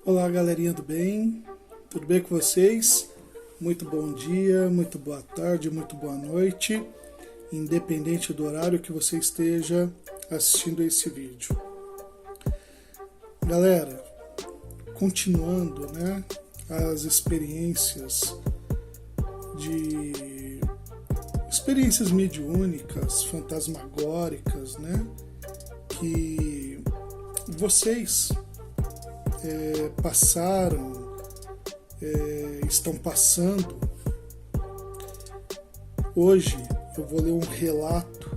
Olá, galerinha do bem, tudo bem com vocês? Muito bom dia, muito boa tarde, muito boa noite, independente do horário que você esteja assistindo esse vídeo. Galera, continuando, as experiências mediúnicas, fantasmagóricas, que vocês passaram, estão passando. Hoje eu vou ler um relato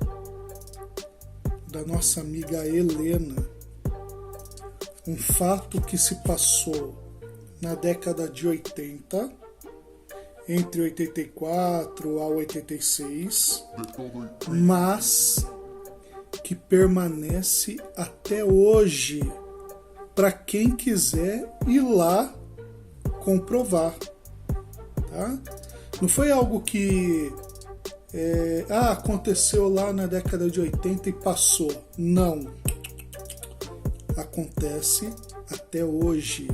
da nossa amiga Helena, um fato que se passou na década de 80, entre 84 a 86, mas que permanece até hoje para quem quiser ir lá comprovar, tá? Não foi algo que aconteceu lá na década de 80 e passou. Não. Acontece até hoje.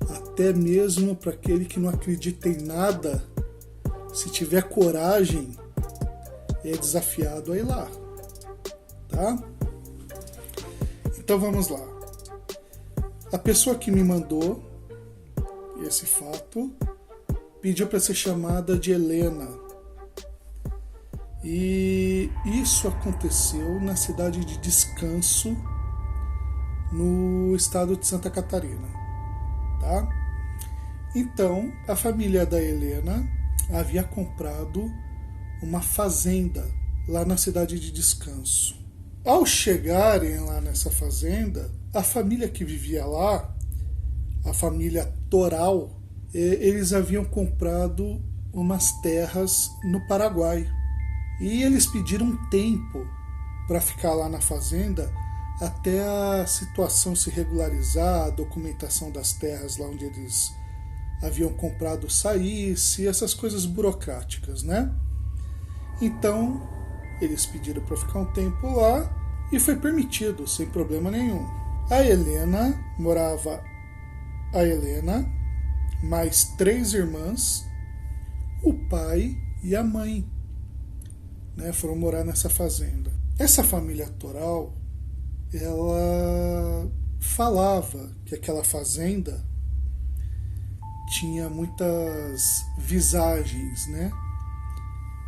Até mesmo para aquele que não acredita em nada, se tiver coragem, é desafiado a ir lá, tá? Então vamos lá. A pessoa que me mandou esse fato pediu para ser chamada de Helena. E isso aconteceu na cidade de Descanso, no estado de Santa Catarina, tá? Então, a família da Helena havia comprado uma fazenda lá na cidade de Descanso. Ao chegarem lá nessa fazenda, a família que vivia lá, a família Toral, eles haviam comprado umas terras no Paraguai. E eles pediram tempo para ficar lá na fazenda até a situação se regularizar, a documentação das terras lá onde eles haviam comprado saísse, essas coisas burocráticas, Então, eles pediram para ficar um tempo lá e foi permitido, sem problema nenhum. A Helena, mais 3 irmãs, o pai e a mãe, foram morar nessa fazenda. Essa família Toral, ela falava que aquela fazenda tinha muitas visagens,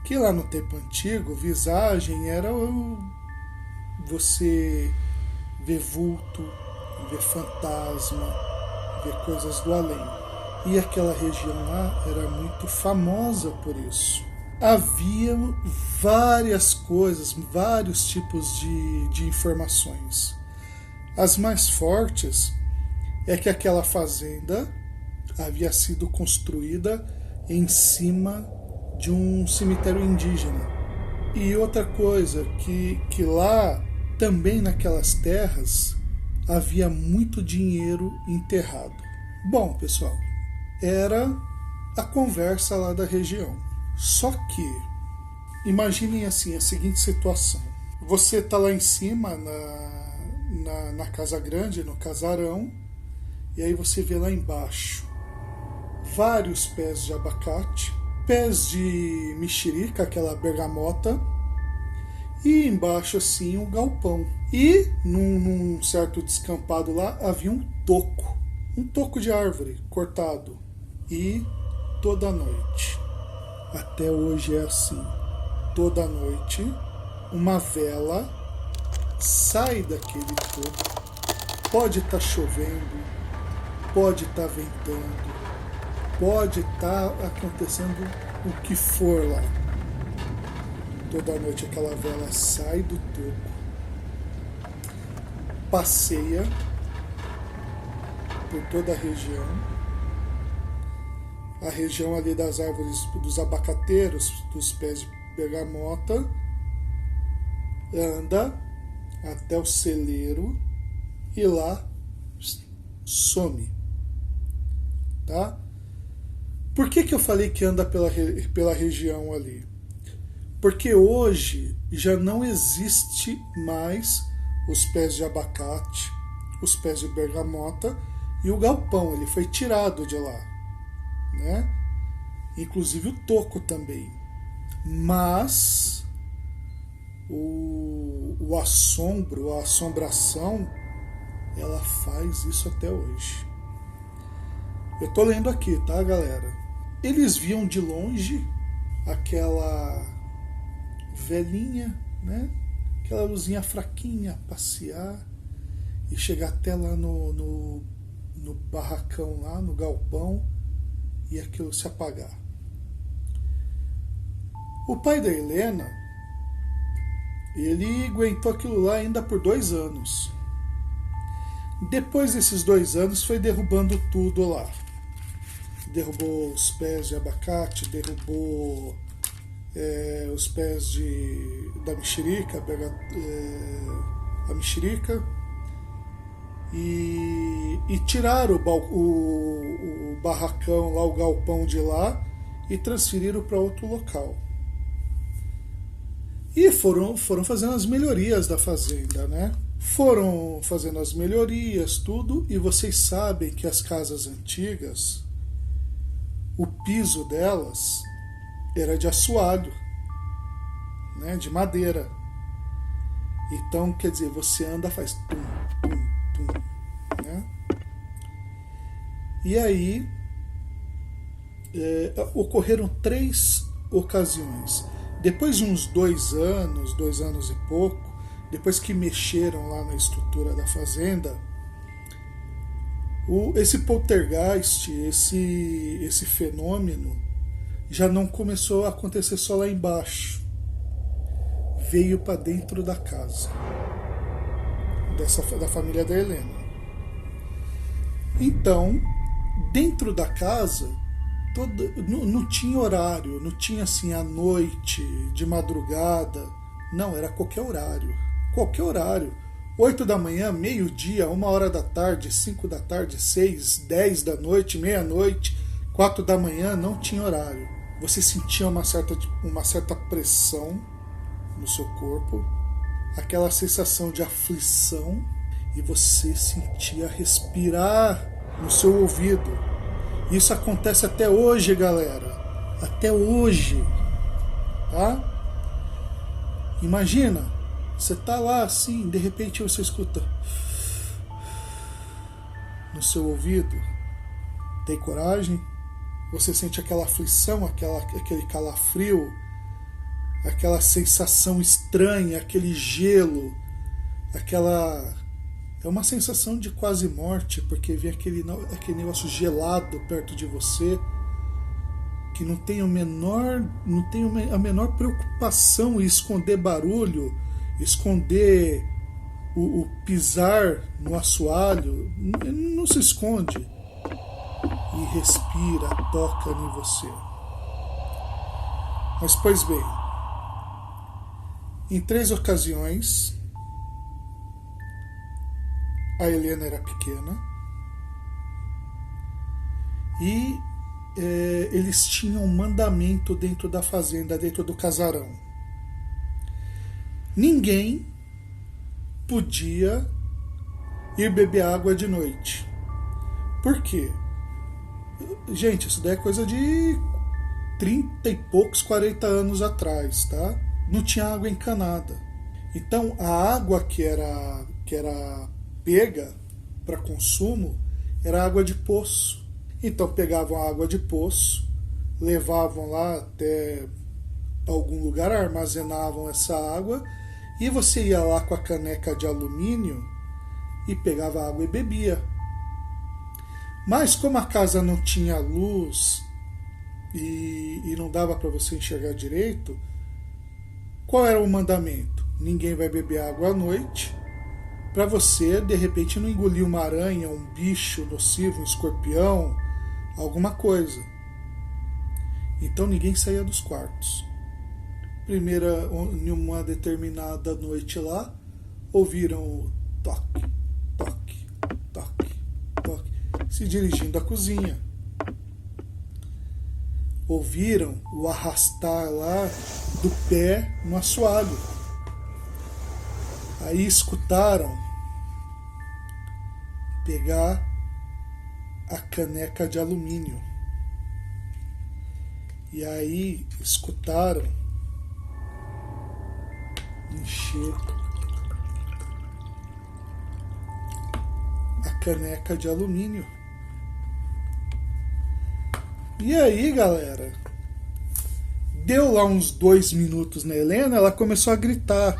Que lá no tempo antigo, visagem era você ver vulto, ver fantasma, ver coisas do além. E aquela região lá era muito famosa por isso. Havia várias coisas, vários tipos de informações. As mais fortes é que aquela fazenda havia sido construída em cima de um cemitério indígena. E outra coisa, que lá, também naquelas terras, havia muito dinheiro enterrado. Bom, pessoal, era a conversa lá da região. Só que, imaginem assim a seguinte situação. Você está lá em cima, na casa grande, no casarão, e aí você vê lá embaixo vários pés de abacate, pés de mexerica, aquela bergamota, e embaixo assim um galpão. E num certo descampado lá havia um toco de árvore cortado. E toda noite, até hoje é assim, toda noite uma vela sai daquele toco. Pode estar chovendo, pode estar ventando, pode estar acontecendo o que for lá. Toda noite aquela vela sai do toco, passeia por toda a região ali das árvores, dos abacateiros, dos pés de bergamota, anda até o celeiro e lá some, tá? Por que eu falei que anda pela região ali? Porque hoje já não existe mais os pés de abacate, os pés de bergamota e o galpão. Ele foi tirado de lá, né? Inclusive o toco também. Mas o assombro, a assombração, ela faz isso até hoje. Eu tô lendo aqui, tá, galera? Eles viam de longe aquela velhinha, né? Aquela luzinha fraquinha passear e chegar até lá no barracão, lá no galpão, e aquilo se apagar. O pai da Helena, ele aguentou aquilo lá ainda por 2 anos. Depois desses 2 anos foi derrubando tudo lá. Derrubou os pés de abacate, derrubou os pés da mexerica, a mexerica, e tiraram o barracão lá, o galpão de lá, e transferiram para outro local. E foram fazendo as melhorias da fazenda, né? Foram fazendo as melhorias, tudo, e vocês sabem que as casas antigas, o piso delas era de assoalho, né? De madeira. Então, quer dizer, você anda, faz tum, tum, tum, né? E aí, ocorreram 3 ocasiões. Depois de uns 2 anos e pouco, depois que mexeram lá na estrutura da fazenda, esse poltergeist, esse fenômeno, já não começou a acontecer só lá embaixo. Veio para dentro da casa da família da Helena. Então, dentro da casa, não tinha horário, não tinha assim à noite, de madrugada. Não, era qualquer horário. Qualquer horário. 8 da manhã, meio-dia, 1 hora da tarde, 5 da tarde, 6, 10 da noite, meia-noite, 4 da manhã, não tinha horário. Você sentia uma certa pressão no seu corpo, aquela sensação de aflição, e você sentia respirar no seu ouvido. Isso acontece até hoje, galera. Até hoje. Tá? Imagina, você tá lá assim, de repente você escuta no seu ouvido. Tem coragem? Você sente aquela aflição, aquele calafrio, aquela sensação estranha, aquele gelo, é uma sensação de quase morte, porque vem aquele negócio gelado perto de você, que não tem a menor preocupação em esconder barulho, esconder o pisar no assoalho, não se esconde, e respira, toca em você. Mas pois bem, em 3 ocasiões, a Helena era pequena e eles tinham um mandamento dentro da fazenda, dentro do casarão. Ninguém podia ir beber água de noite. Por quê? Gente, isso daí é coisa de 30 e poucos, 40 anos atrás, tá? Não tinha água encanada. Então a água que era pega para consumo era água de poço. Então pegavam a água de poço, levavam lá até algum lugar, armazenavam essa água, e você ia lá com a caneca de alumínio e pegava a água e bebia. Mas como a casa não tinha luz e não dava para você enxergar direito, qual era o mandamento? Ninguém vai beber água à noite, para você de repente não engolir uma aranha, um bicho nocivo, um escorpião, alguma coisa. Então ninguém saía dos quartos. Em uma determinada noite lá, ouviram o toque, toque, toque, toque, se dirigindo à cozinha. Ouviram o arrastar lá do pé no assoalho. Aí escutaram pegar a caneca de alumínio. E aí escutaram encher a caneca de alumínio. E aí, galera, deu lá uns 2 minutos na Helena, ela começou a gritar: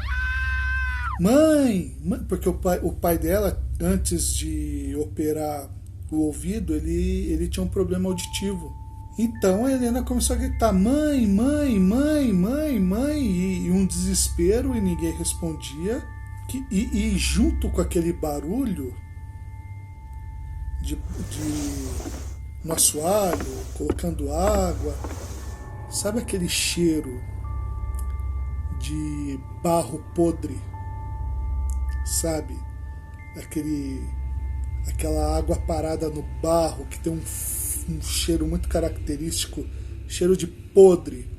mãe, mãe, porque o pai dela, antes de operar o ouvido, ele tinha um problema auditivo. Então a Helena começou a gritar: mãe, mãe, mãe, mãe, mãe, e um desespero, e ninguém respondia. E junto com aquele barulho de no assoalho, colocando água, sabe aquele cheiro de barro podre, sabe? Aquela água parada no barro que tem um cheiro muito característico, cheiro de podre.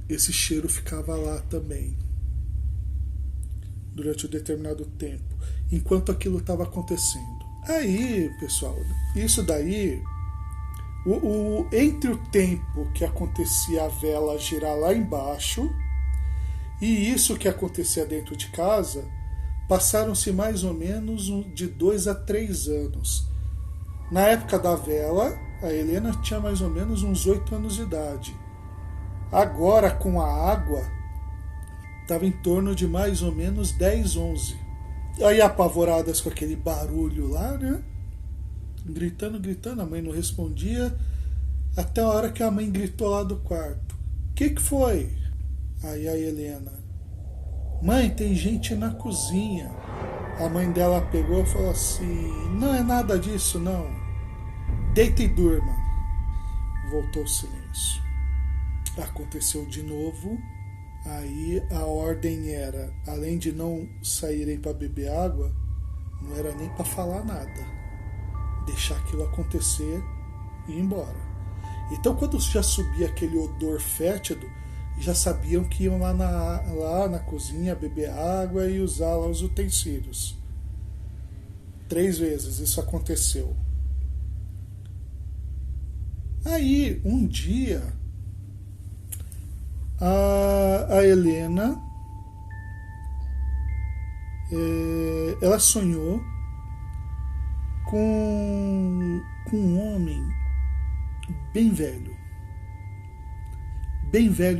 Esse cheiro ficava lá também durante um determinado tempo, enquanto aquilo estava acontecendo. Aí, pessoal, isso daí, entre o tempo que acontecia a vela girar lá embaixo e isso que acontecia dentro de casa, passaram-se mais ou menos de 2 a 3 anos. Na época da vela, a Helena tinha mais ou menos uns 8 anos de idade. Agora, com a água, estava em torno de mais ou menos 10, 11. Aí, apavoradas com aquele barulho lá, né? Gritando, a mãe não respondia, até a hora que a mãe gritou lá do quarto: que foi? Aí a Helena: mãe, tem gente na cozinha. A mãe dela pegou e falou assim: não é nada disso, não. Deita e durma. Voltou o silêncio. Aconteceu de novo. Aí a ordem era, além de não saírem para beber água, não era nem para falar nada. Deixar aquilo acontecer e ir embora. Então, quando já subia aquele odor fétido, já sabiam que iam lá na cozinha beber água e usar lá os utensílios. 3 vezes isso aconteceu. Aí, um dia, a Helena, ela sonhou com um homem bem velho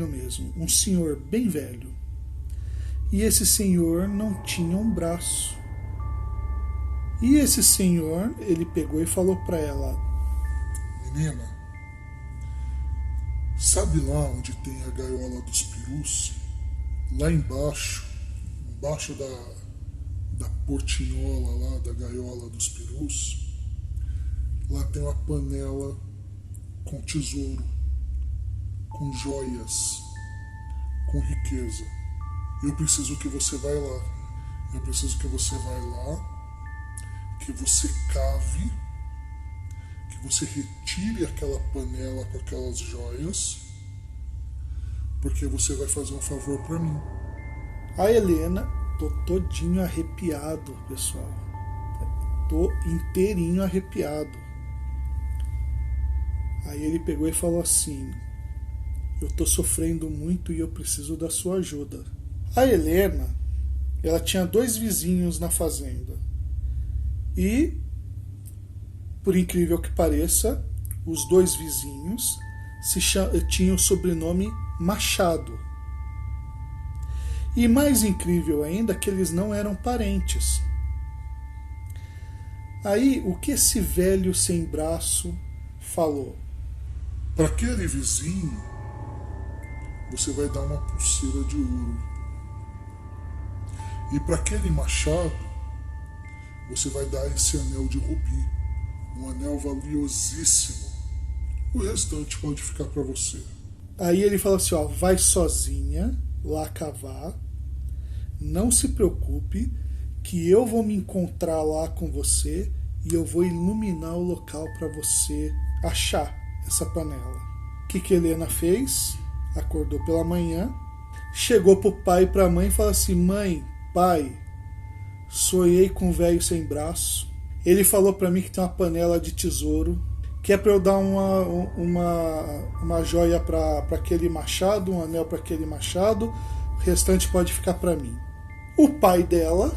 mesmo, um senhor bem velho. E esse senhor não tinha um braço. E esse senhor, ele pegou e falou para ela: menina, sabe lá onde tem a gaiola dos perus? Lá embaixo da portinhola lá, da gaiola dos perus, lá tem uma panela com tesouro, com joias, com riqueza. Eu preciso que você vá lá. Eu preciso que você vá lá, que você cave, que você retire aquela panela com aquelas joias, porque você vai fazer um favor para mim. A Helena, tô todinho arrepiado, pessoal. Tô inteirinho arrepiado. Aí ele pegou e falou assim: eu tô sofrendo muito e eu preciso da sua ajuda. A Helena, ela tinha 2 vizinhos na fazenda. E, por incrível que pareça, os 2 vizinhos tinham o sobrenome Machado. E mais incrível ainda, que eles não eram parentes. Aí, o que esse velho sem braço falou? Para aquele vizinho, você vai dar uma pulseira de ouro. E para aquele machado, você vai dar esse anel de rubi, um anel valiosíssimo. O restante pode ficar para você. Aí ele fala assim: ó, vai sozinha lá cavar, não se preocupe, que eu vou me encontrar lá com você e eu vou iluminar o local para você achar essa panela. O que Helena fez? Acordou pela manhã, chegou pro pai e pra mãe e falou assim: mãe, pai, sonhei com um velho sem braço. Ele falou para mim que tem uma panela de tesouro, que é para eu dar uma joia para aquele machado, um anel para aquele machado, o restante pode ficar para mim. O pai dela,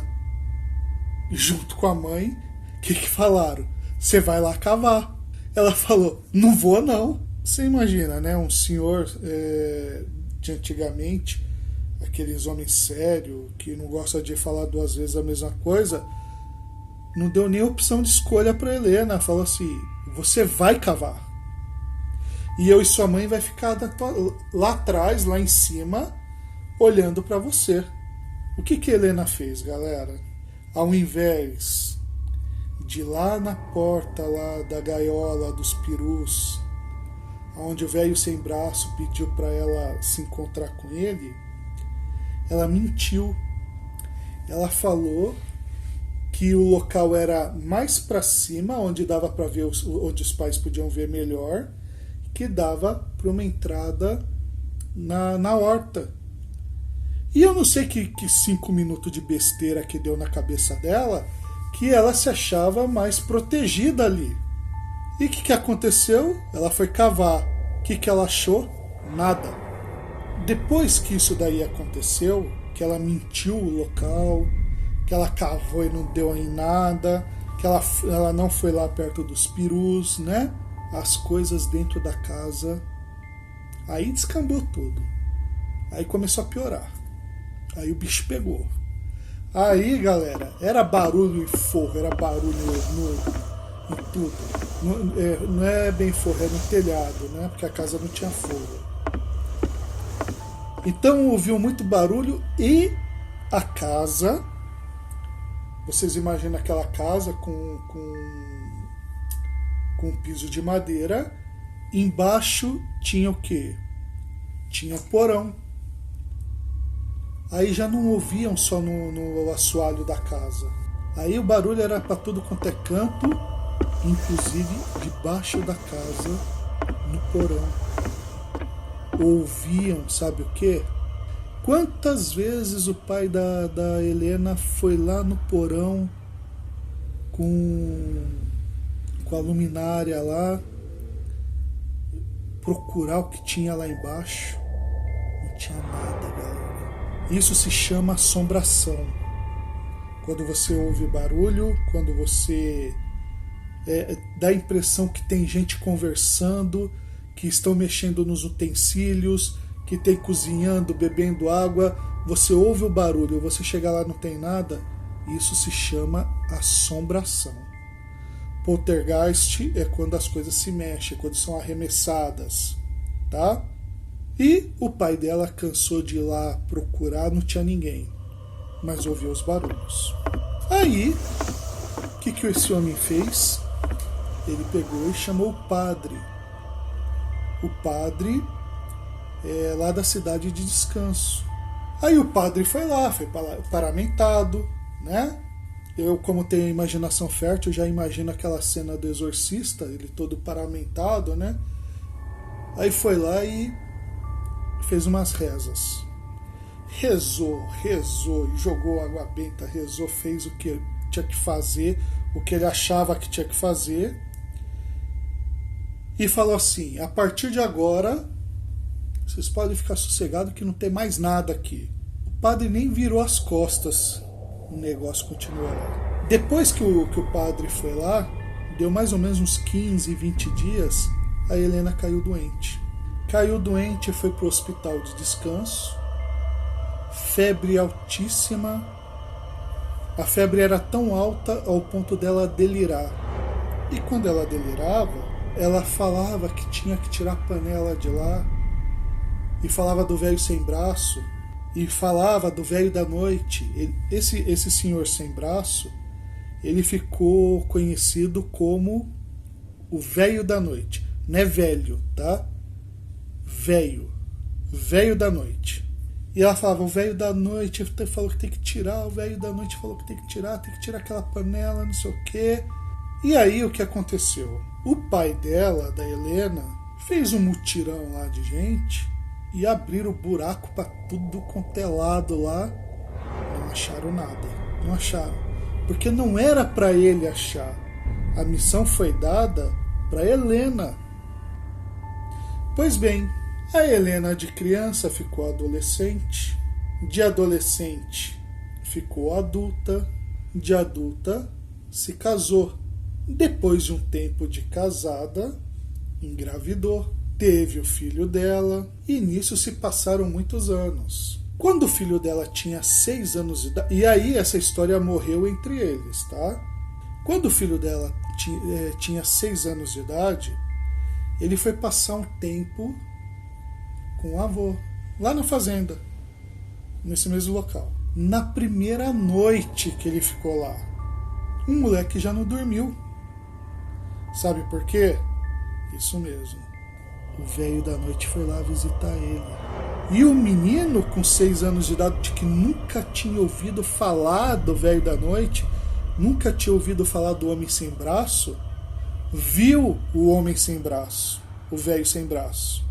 junto com a mãe, o que falaram? Você vai lá cavar. Ela falou, não vou não. Você imagina, né? Um senhor de antigamente, aqueles homens sérios, que não gostam de falar duas vezes a mesma coisa, não deu nem opção de escolha para Helena. Falou assim, você vai cavar. E eu e sua mãe vai ficar lá atrás, lá em cima, olhando para você. O que Helena fez, galera? Ao invés de ir lá na porta lá da gaiola dos perus, onde o velho sem braço pediu para ela se encontrar com ele, ela mentiu. Ela falou que o local era mais para cima, onde dava para ver, onde os pais podiam ver melhor, que dava para uma entrada na horta. E eu não sei que 5 minutos de besteira que deu na cabeça dela, que ela se achava mais protegida ali. E o que aconteceu? Ela foi cavar. O que ela achou? Nada. Depois que isso daí aconteceu, que ela mentiu o local, que ela cavou e não deu em nada, que ela não foi lá perto dos perus, né? As coisas dentro da casa, aí descambou tudo. Aí começou a piorar. Aí o bicho pegou. Aí, galera, era barulho em forro, era barulho em tudo. Não é bem forro, é no telhado, né? Porque a casa não tinha forro. Então ouviu muito barulho e a casa, vocês imaginam aquela casa com um piso de madeira, embaixo tinha o quê? Tinha porão. Aí já não ouviam só no assoalho da casa. Aí o barulho era para tudo quanto é canto, inclusive debaixo da casa, no porão. Ouviam, sabe o quê? Quantas vezes o pai da Helena foi lá no porão com a luminária lá, procurar o que tinha lá embaixo? Não tinha nada, galera. Isso se chama assombração. Quando você ouve barulho, quando você dá a impressão que tem gente conversando, que estão mexendo nos utensílios, que tem cozinhando, bebendo água, você ouve o barulho, você chega lá não tem nada, isso se chama assombração. Poltergeist é quando as coisas se mexem, quando são arremessadas, tá? E o pai dela cansou de ir lá procurar, não tinha ninguém, mas ouviu os barulhos. Aí, o que esse homem fez? Ele pegou e chamou o padre. O padre é lá da cidade de Descanso. Aí o padre foi lá, foi paramentado, né? Eu, como tenho imaginação fértil, já imagino aquela cena do exorcista, ele todo paramentado, né? Aí foi lá e fez umas rezas. Rezou, e jogou água benta, rezou, fez o que tinha que fazer, o que ele achava que tinha que fazer. E falou assim, a partir de agora, vocês podem ficar sossegados que não tem mais nada aqui. O padre nem virou as costas, o negócio continuou lá. Depois que o padre foi lá, deu mais ou menos uns 15, 20 dias, a Helena caiu doente. Caiu doente e foi para o hospital de Descanso. Febre altíssima. A febre era tão alta ao ponto dela delirar. E quando ela delirava, ela falava que tinha que tirar a panela de lá. E falava do velho sem braço. E falava do velho da noite. Esse senhor sem braço, ele ficou conhecido como o velho da noite. Não é velho, tá? Velho da noite. E ela falava, o velho da noite falou que tem que tirar, o velho da noite falou que tem que tirar aquela panela, não sei o quê. E aí o que aconteceu? O pai dela, da Helena, fez um mutirão lá de gente e abriram o buraco para tudo quanto é lado lá. Não acharam nada. Não acharam. Porque não era para ele achar. A missão foi dada para Helena. Pois bem, a Helena de criança ficou adolescente, de adolescente ficou adulta, de adulta se casou. Depois de um tempo de casada, engravidou, teve o filho dela e nisso se passaram muitos anos. Quando o filho dela tinha 6 anos de idade, e aí essa história morreu entre eles, tá? Quando o filho dela tinha 6 anos de idade, ele foi passar um tempo com o avô, lá na fazenda, nesse mesmo local. Na primeira noite que ele ficou lá, um moleque já não dormiu. Sabe por quê? Isso mesmo. O velho da noite foi lá visitar ele. E o menino, com 6 anos de idade, que nunca tinha ouvido falar do velho da noite, nunca tinha ouvido falar do homem sem braço, viu o homem sem braço, o velho sem braço.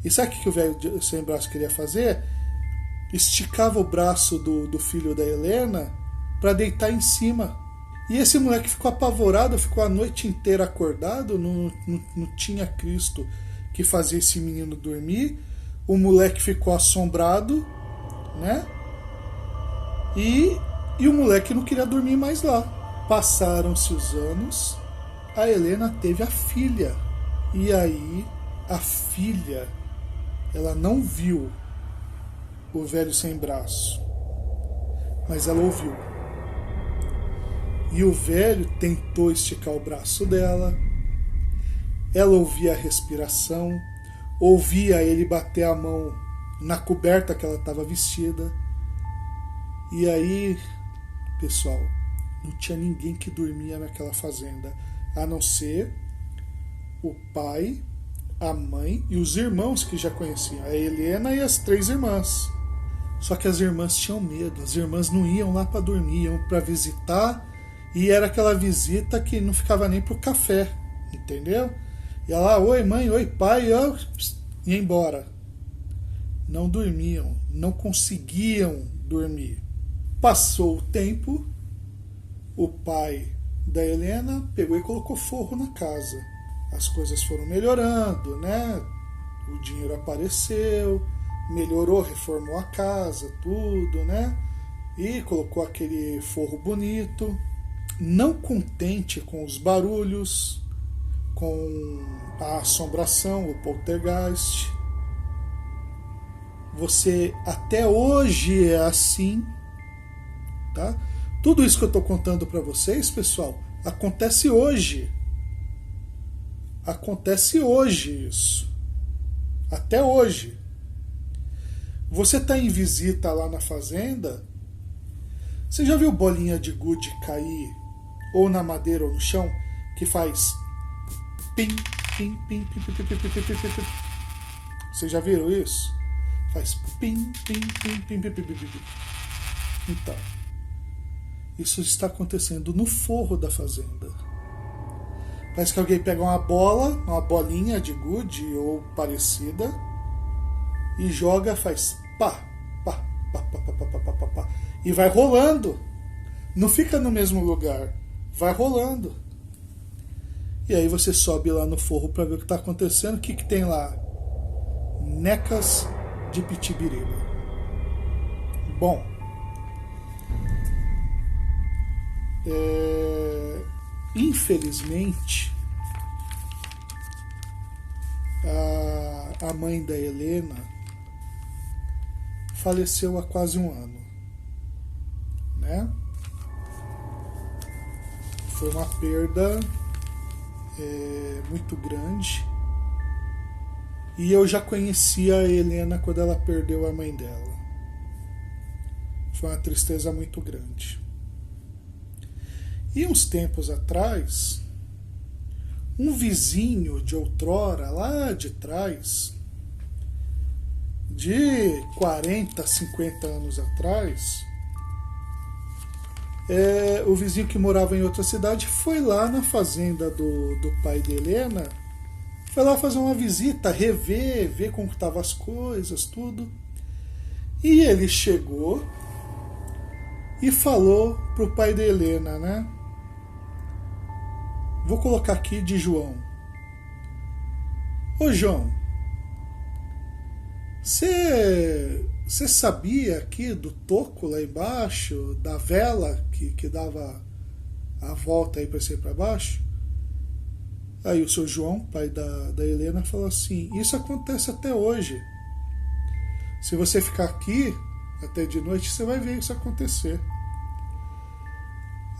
E sabe o que o velho sem braço queria fazer? Esticava o braço do filho da Helena para deitar em cima. E esse moleque ficou apavorado, ficou a noite inteira acordado, não tinha Cristo que fazia esse menino dormir. O moleque ficou assombrado, né? E o moleque não queria dormir mais lá. Passaram-se os anos, a Helena teve a filha. E aí a filha, ela não viu o velho sem braço, mas ela ouviu. E o velho tentou esticar o braço dela. Ela ouvia a respiração, ouvia ele bater a mão na coberta que ela estava vestida. E aí, pessoal, não tinha ninguém que dormia naquela fazenda, a não ser o pai, a mãe e os irmãos que já conheciam, a Helena e as 3 irmãs. Só que as irmãs tinham medo, as irmãs não iam lá para dormir, iam para visitar, e era aquela visita que não ficava nem pro café, entendeu? Ia lá, oi mãe, oi pai, ia embora. Não dormiam, não conseguiam dormir. Passou o tempo, o pai da Helena pegou e colocou forro na casa. As coisas foram melhorando, né? O dinheiro apareceu, melhorou, reformou a casa, tudo, né? E colocou aquele forro bonito. Não contente com os barulhos, com a assombração, o poltergeist. Você até hoje é assim, tá? Tudo isso que eu estou contando para vocês, pessoal, acontece hoje. Acontece hoje isso. Até hoje. Você está em visita lá na fazenda, você já viu bolinha de gude cair ou na madeira ou no chão que faz pim, pim, pim, pim, pim, pim, pim, pim, pim, pim, pim. Vocês já viram isso? Faz pim, pim, pim, pim, pim, pim, pim, pim. Então, isso está acontecendo no forro da fazenda. Parece que alguém pega uma bola, uma bolinha de gude ou parecida e joga, faz pá, pá, pá, pá, pá, pá, pá, pá, pá, e vai rolando. Não fica no mesmo lugar, vai rolando. E aí você sobe lá no forro para ver o que está acontecendo. O que tem lá? Necas de pitibiriba. Bom, infelizmente a mãe da Helena faleceu há quase um ano, né? Foi uma perda muito grande. E eu já conhecia a Helena quando ela perdeu a mãe dela. Foi uma tristeza muito grande. E uns tempos atrás, um vizinho de outrora, lá de trás, de 40, 50 anos atrás, o vizinho que morava em outra cidade foi lá na fazenda do pai de Helena, foi lá fazer uma visita, rever, ver como estavam as coisas, tudo. E ele chegou e falou para o pai da Helena, né? Vou colocar aqui de João. Ô João, você sabia aqui do toco lá embaixo, da vela que dava a volta aí para cima e para baixo? Aí o seu João, pai da Helena, falou assim, isso acontece até hoje. Se você ficar aqui até de noite, você vai ver isso acontecer.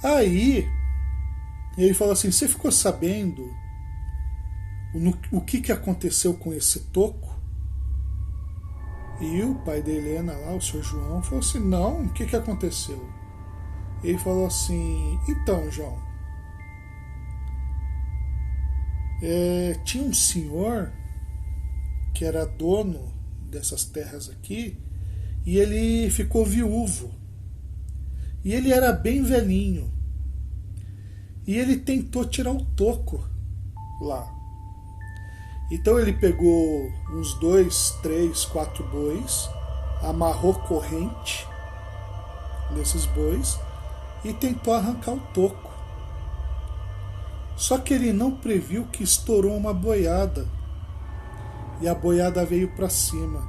Aí ele falou assim, você ficou sabendo o que aconteceu com esse toco? E o pai da Helena lá, o seu João, falou assim, não, o que aconteceu? Ele falou assim, então João, tinha um senhor que era dono dessas terras aqui e ele ficou viúvo. E ele era bem velhinho. E ele tentou tirar o toco lá. Então ele pegou uns 2, 3, 4 bois, amarrou corrente nesses bois e tentou arrancar o toco. Só que ele não previu que estourou uma boiada. E a boiada veio para cima.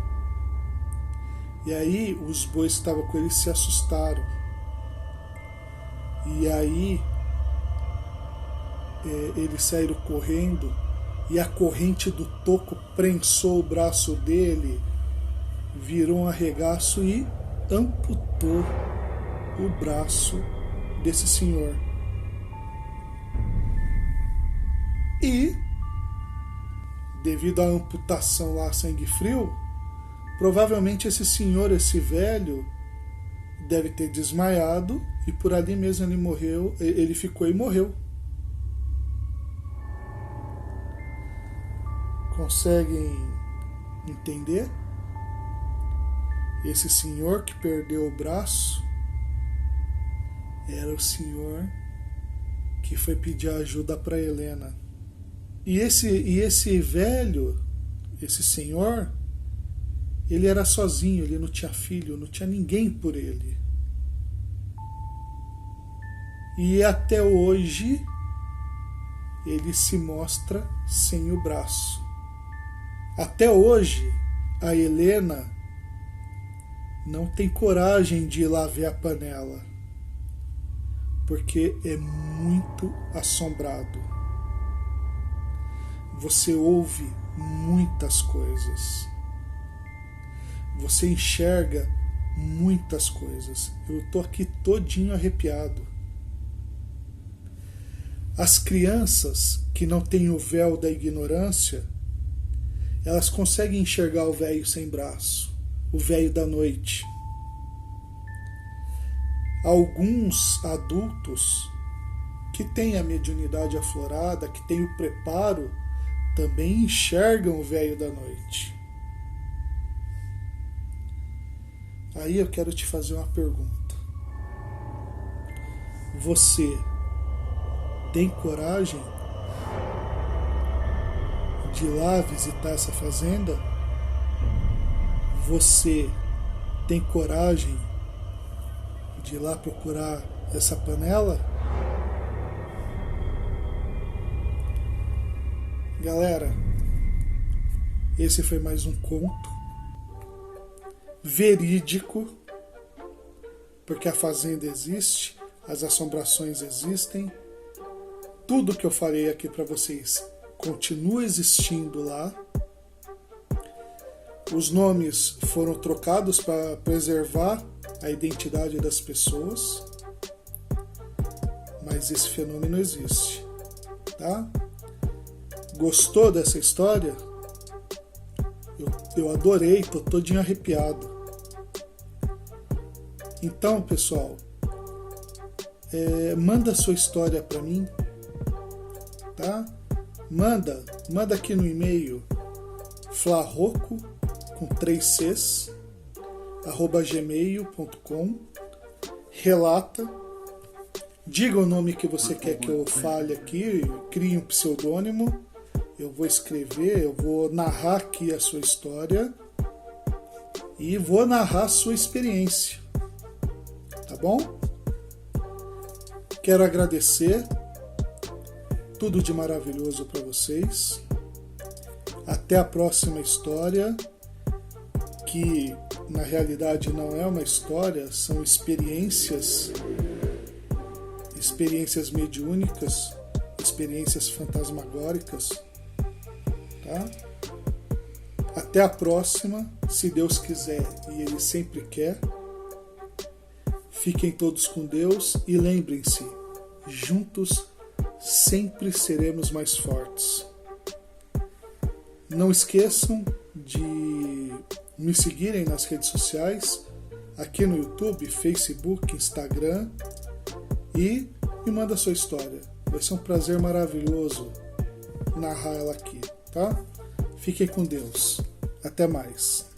E aí os bois que estavam com ele se assustaram. E aí eles saíram correndo e a corrente do toco prensou o braço dele, virou um arregaço e amputou o braço desse senhor. E, devido à amputação lá a sangue frio, provavelmente esse senhor, esse velho, deve ter desmaiado e por ali mesmo ele morreu, ele ficou e morreu. Conseguem entender? Esse senhor que perdeu o braço era o senhor que foi pedir ajuda para Helena. E esse velho, esse senhor, ele era sozinho, ele não tinha filho, não tinha ninguém por ele. E até hoje ele se mostra sem o braço. Até hoje a Helena não tem coragem de ir lá ver a panela, porque é muito assombrado. Você ouve muitas coisas. Você enxerga muitas coisas. Eu tô aqui todinho arrepiado. As crianças que não têm o véu da ignorância, elas conseguem enxergar o velho sem braço, o velho da noite. Alguns adultos que têm a mediunidade aflorada, que têm o preparo, também enxergam o velho da noite. Aí eu quero te fazer uma pergunta. Você tem coragem de ir lá visitar essa fazenda? Você tem coragem de ir lá procurar essa panela? Galera, esse foi mais um conto verídico, porque a fazenda existe, as assombrações existem, tudo que eu falei aqui para vocês continua existindo lá. Os nomes foram trocados para preservar a identidade das pessoas, mas esse fenômeno existe, tá? Gostou dessa história? Eu adorei, tô todinho arrepiado. Então, pessoal, manda sua história para mim, tá? Manda aqui no e-mail flarroco com 3 Cs @gmail.com. Relata, diga o nome que você quer que eu fale aqui, crie um pseudônimo. Eu vou escrever, eu vou narrar aqui a sua história e vou narrar a sua experiência, tá bom? Quero agradecer, tudo de maravilhoso para vocês. Até a próxima história, que na realidade não é uma história, são experiências mediúnicas, experiências fantasmagóricas, tá? Até a próxima, se Deus quiser e Ele sempre quer. Fiquem todos com Deus e lembrem-se, juntos sempre seremos mais fortes. Não esqueçam de me seguirem nas redes sociais, aqui no YouTube, Facebook, Instagram, e me manda a sua história. Vai ser um prazer maravilhoso narrar ela aqui, tá? Fiquem com Deus. Até mais.